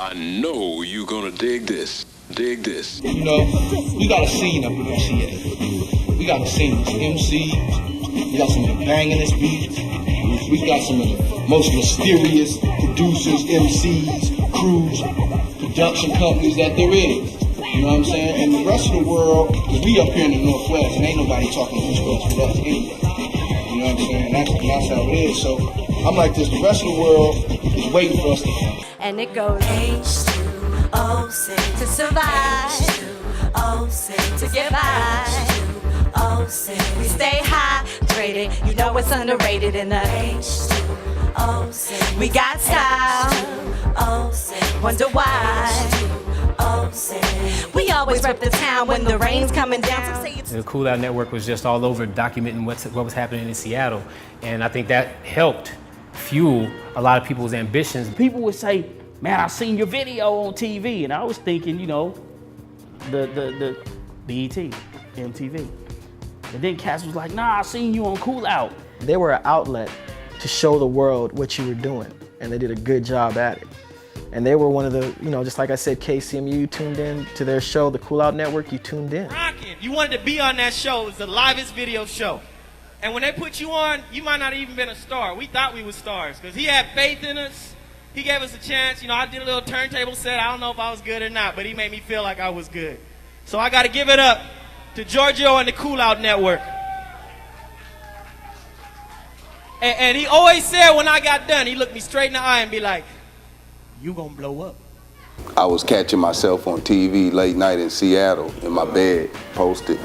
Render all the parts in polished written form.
I know you're gonna dig this. Dig this. You know, we got a scene up in Seattle. We got a scene. MCs. We got some of the bangingest beats. We got some of the most mysterious producers, MCs, crews, production companies that there is. You know what I'm saying? And the rest of the world, because we up here in the Northwest, and ain't nobody talking East Coast with us anyway. You know what I'm saying? That's how it is. So I'm like this, the rest of the world is waiting for us to come. And it goes H2O, to survive, H2O, to get by, H2O, we stay hydrated, you know it's underrated in the H2O, we got style, H2O, wonder why, we always rep the town when the rain's coming down. The Coolout Network was just all over documenting what was happening in Seattle, and I think that helped fuel a lot of people's ambitions. People would say, man, I seen your video on TV, and I was thinking, you know, the BET, MTV. And then Cass was like, nah, I seen you on Coolout. They were an outlet to show the world what you were doing, and they did a good job at it. And they were one of the, you know, just like I said, KCMU, you tuned in to their show, the Coolout Network, you tuned in. Rockin'. You wanted to be on that show. It was the livest video show. And when they put you on, you might not have even been a star. We thought we were stars because he had faith in us. He gave us a chance. You know, I did a little turntable set. I don't know if I was good or not, but he made me feel like I was good. So I got to give it up to Georgio and the Coolout Network. And he always said when I got done, he looked me straight in the eye and be like, you gonna blow up. I was catching myself on TV late night in Seattle in my bed, posted.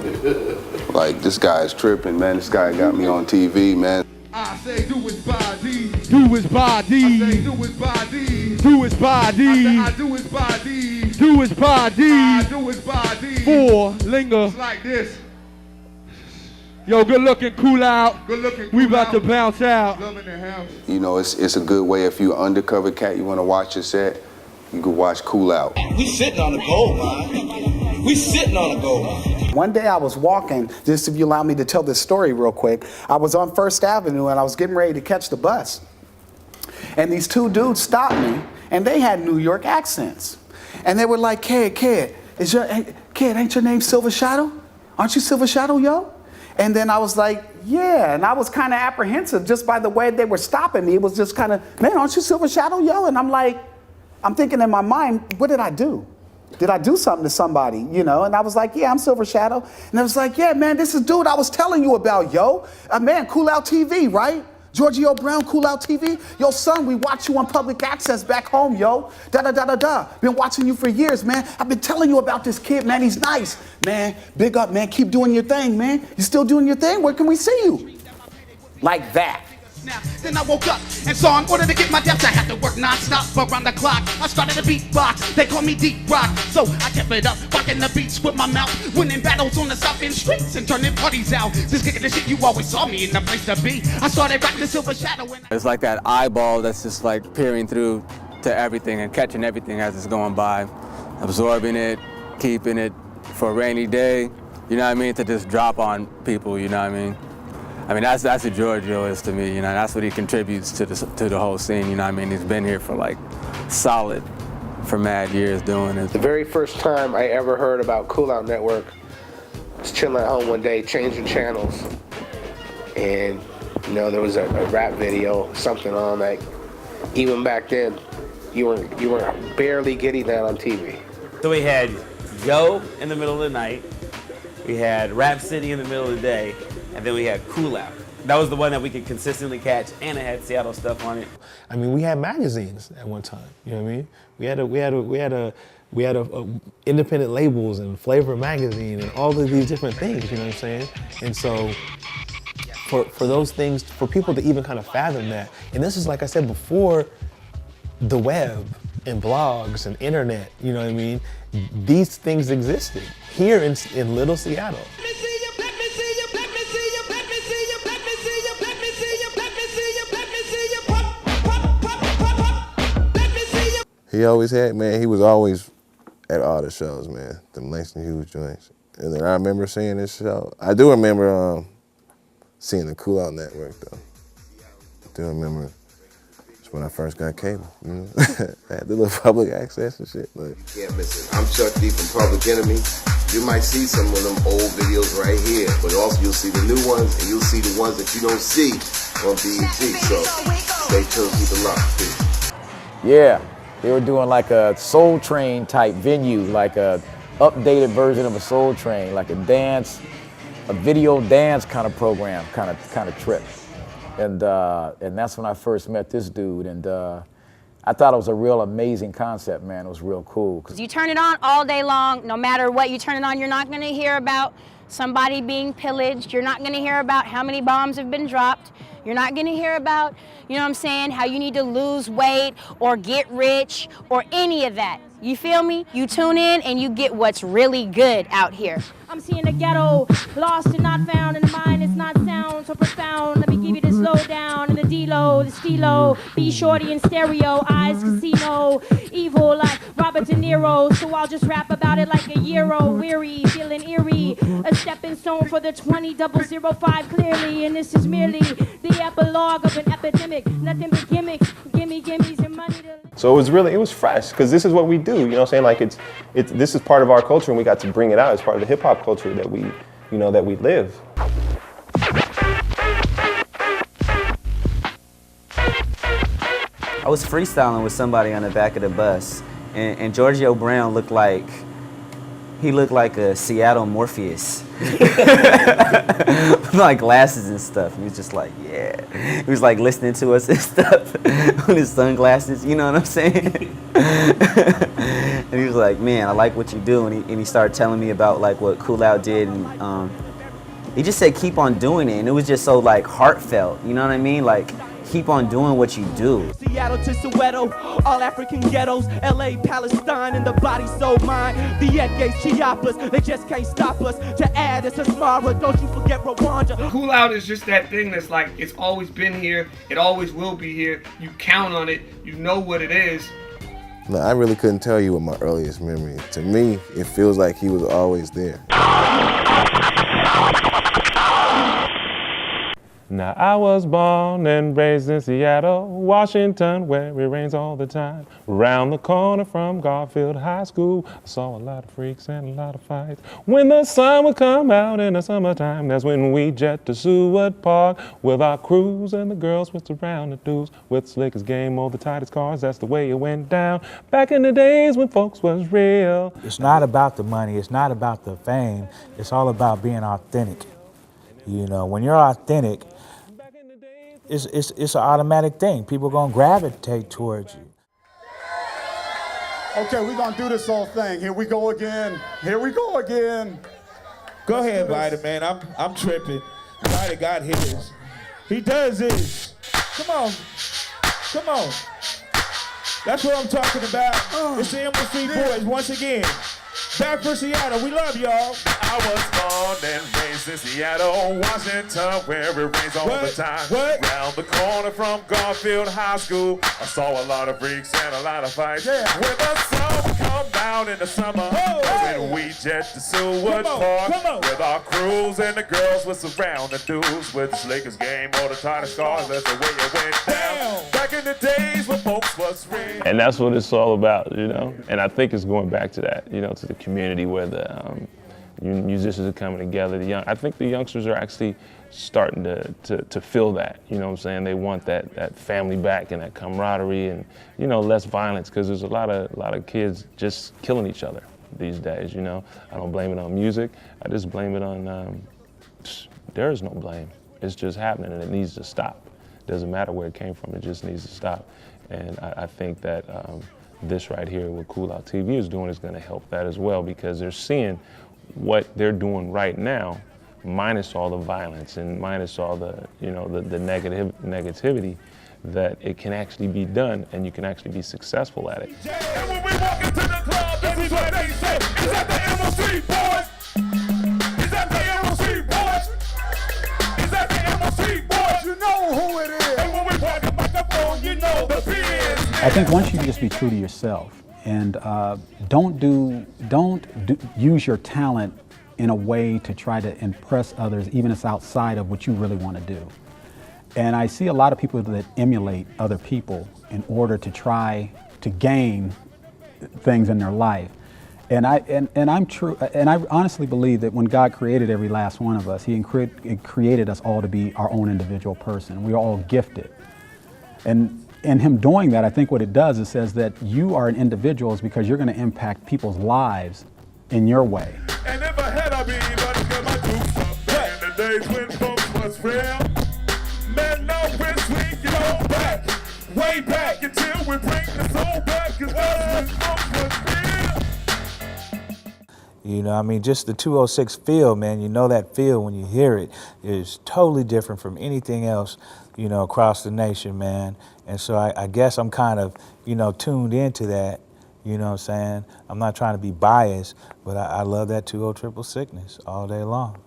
Like, this guy is tripping, man. This guy got me on TV, man. I say do his body. Do his body. I say do his body. Do his body. I do his body. Do his body. I do his body. 4, linger. It's like this. Yo, good looking, Coolout. Good looking. We about to bounce out. Love in the house. You know, it's a good way if you're an undercover cat, you want to watch your set, you can watch Coolout. We sitting on a gold mine. We sitting on a gold mine. One day I was walking, just if you allow me to tell this story real quick, I was on First Avenue and I was getting ready to catch the bus. And these two dudes stopped me and they had New York accents. And they were like, kid, ain't your name Silver Shadow? Aren't you Silver Shadow, yo? And then I was like, yeah, and I was kind of apprehensive just by the way they were stopping me. It was just kind of, man, aren't you Silver Shadow, yo? And I'm like, I'm thinking in my mind, what did I do? Did I do something to somebody, you know? And I was like, yeah, I'm Silver Shadow. And I was like, yeah, man, this is dude I was telling you about, yo. Man, Coolout TV, right? Georgio Brown, Coolout TV. Yo, son, we watch you on public access back home, yo. Da-da-da-da-da. Been watching you for years, man. I've been telling you about this kid, man. He's nice. Man, big up, man. Keep doing your thing, man. You still doing your thing? Where can we see you? Like that. Then I woke up and saw in order to get my depth I had to work non-stop around the clock. I started a beatbox, they call me Deep Rock. So I kept it up, rocking the beats with my mouth, winning battles on the South End streets and turning parties out. Just kicking the shit, you always saw me in the place to be. I started rocking the Silver Shadow. It's like that eyeball that's just like peering through to everything and catching everything as it's going by, absorbing it, keeping it for a rainy day, you know what I mean, to just drop on people, you know what I mean. I mean, that's what Georgio is to me, you know, that's what he contributes to the whole scene, you know what I mean? He's been here for like solid for mad years doing it. The very first time I ever heard about Coolout Network, I was chilling at home one day, changing channels, and, you know, there was a rap video, something on, like, even back then, you were barely getting that on TV. So we had Yo in the middle of the night, we had Rap City in the middle of the day, and then we had Coolout. That was the one that we could consistently catch, and it had Seattle stuff on it. I mean, we had magazines at one time. You know what I mean? We had a independent labels and Flavor magazine and all of these different things. You know what I'm saying? And so, for those things, for people to even kind of fathom that, and this is like I said before, the web and blogs and internet. You know what I mean? These things existed here in Little Seattle. He always had, man, he was always at all the shows, man, the Langston Hughes joints. And then I remember seeing this show. I do remember seeing the Coolout Network, though. I do remember That's when I first got cable. You know? I had the little public access and shit. But Yeah, listen, I'm Chuck D from Public Enemy. You might see some of them old videos right here, but also you'll see the new ones, and you'll see the ones that you don't see on BET. So stay tuned, keep it locked. Peace. Yeah, they were doing like a Soul Train type venue, like a updated version of a Soul Train, like a video dance kind of program, kind of trip. And that's when I first met this dude, and I thought it was a real amazing concept, man. It was real cool. You turn it on all day long, no matter what you turn it on, you're not gonna hear about somebody being pillaged. You're not gonna hear about how many bombs have been dropped. You're not gonna hear about, you know what I'm saying, how you need to lose weight or get rich or any of that. You feel me? You tune in and you get what's really good out here. I'm seeing the ghetto, lost and not found, and the mind is not sound, so profound. Let me give you the slow down, and the D-Lo, the Stilo, B Shorty and stereo, eyes casino, evil like Robert De Niro, so I'll just rap about it like a euro, weary, feeling eerie, a stepping stone for the 20005 clearly, and this is merely the epilogue of an epidemic, nothing but gimmicks, gimmies and money to... So it was fresh, because this is what we do, you know what I'm saying? Like this is part of our culture, and we got to bring it out as part of the hip hop culture that we live. I was freestyling with somebody on the back of the bus, and Georgio Brown looked like a Seattle Morpheus. Like glasses and stuff. He was just like, yeah. He was like listening to us and stuff with his sunglasses, you know what I'm saying? And he was like, man, I like what you do. And he started telling me about like what Coolout did, and he just said keep on doing it, and it was just so like heartfelt, you know what I mean? Like keep on doing what you do. Seattle to Soweto, all African ghettos, LA, Palestine, and the body so mine. Vieques, Chiapas, they just can't stop us. To add, it's a Smara, don't you forget Rwanda. Coolout is just that thing that's like, it's always been here, it always will be here. You count on it, you know what it is. no, I really couldn't tell you what my earliest memory is. To me, it feels like he was always there. Now I was born and raised in Seattle, Washington, where it rains all the time. Round the corner from Garfield High School, I saw a lot of freaks and a lot of fights. When the sun would come out in the summertime, that's when we jet to Seward Park with our crews, and the girls would surround the dudes with slickest game or the tightest cars. That's the way it went down back in the days when folks was real. It's not about the money, it's not about the fame, it's all about being authentic. You know, when you're authentic, it's an automatic thing. People gonna gravitate towards you. Okay, we're gonna do this whole thing. Here we go again. Here we go again. Go ahead, Vida, man. I'm tripping. Vida got his. He does his. Come on. Come on. That's what I'm talking about. It's the MLC boys once again. Back for Seattle, we love y'all. I was born and raised in Seattle, Washington, where it rains all the time. Round the corner from Garfield High School, I saw a lot of freaks and a lot of fights. When the sun would come down in the summer, when we jet to Seward Park, with our crews and the girls would surround the dudes with the slickest game or the tightest cars. That's the way it went down. Back in the days when folks was real. And that's what it's all about, you know? And I think it's going back to that, you know, to the community where the musicians are coming together. I think the youngsters are actually starting to feel that, you know what I'm saying? They want that family back and that camaraderie and, you know, less violence, because there's a lot of kids just killing each other these days, you know? I don't blame it on music, I just blame it on, there is no blame. It's just happening and it needs to stop. Doesn't matter where it came from, it just needs to stop. And I think that this right here, what Coolout TV is doing, is going to help that as well, because they're seeing what they're doing right now, minus all the violence and minus all the, you know, the negativity, that it can actually be done and you can actually be successful at it. And when we walk into the club, this is what they say. Is that the MLC boys? Is that the MLC boys? Is that the MLC boys? You know who it is. And when we walk the microphone, you know the biz. I think once you just be true to yourself and don't use your talent in a way to try to impress others, even if it's outside of what you really want to do. And I see a lot of people that emulate other people in order to try to gain things in their life. And I honestly believe that when God created every last one of us, He created us all to be our own individual person. We are all gifted. And in Him doing that, I think what it does is says that you are an individual is because you're going to impact people's lives in your way. And if I had, I'd be about to get my dukes up. Back in the days when folks was real. Man, now we're swinging on back. Way back until we bring the soul back. Cause that's when folks was real. You know, I mean, just the 206 feel, man, you know that feel when you hear it is totally different from anything else, you know, across the nation, man. And so I guess I'm kind of, you know, tuned into that, you know what I'm saying? I'm not trying to be biased, but I love that 203 sickness all day long.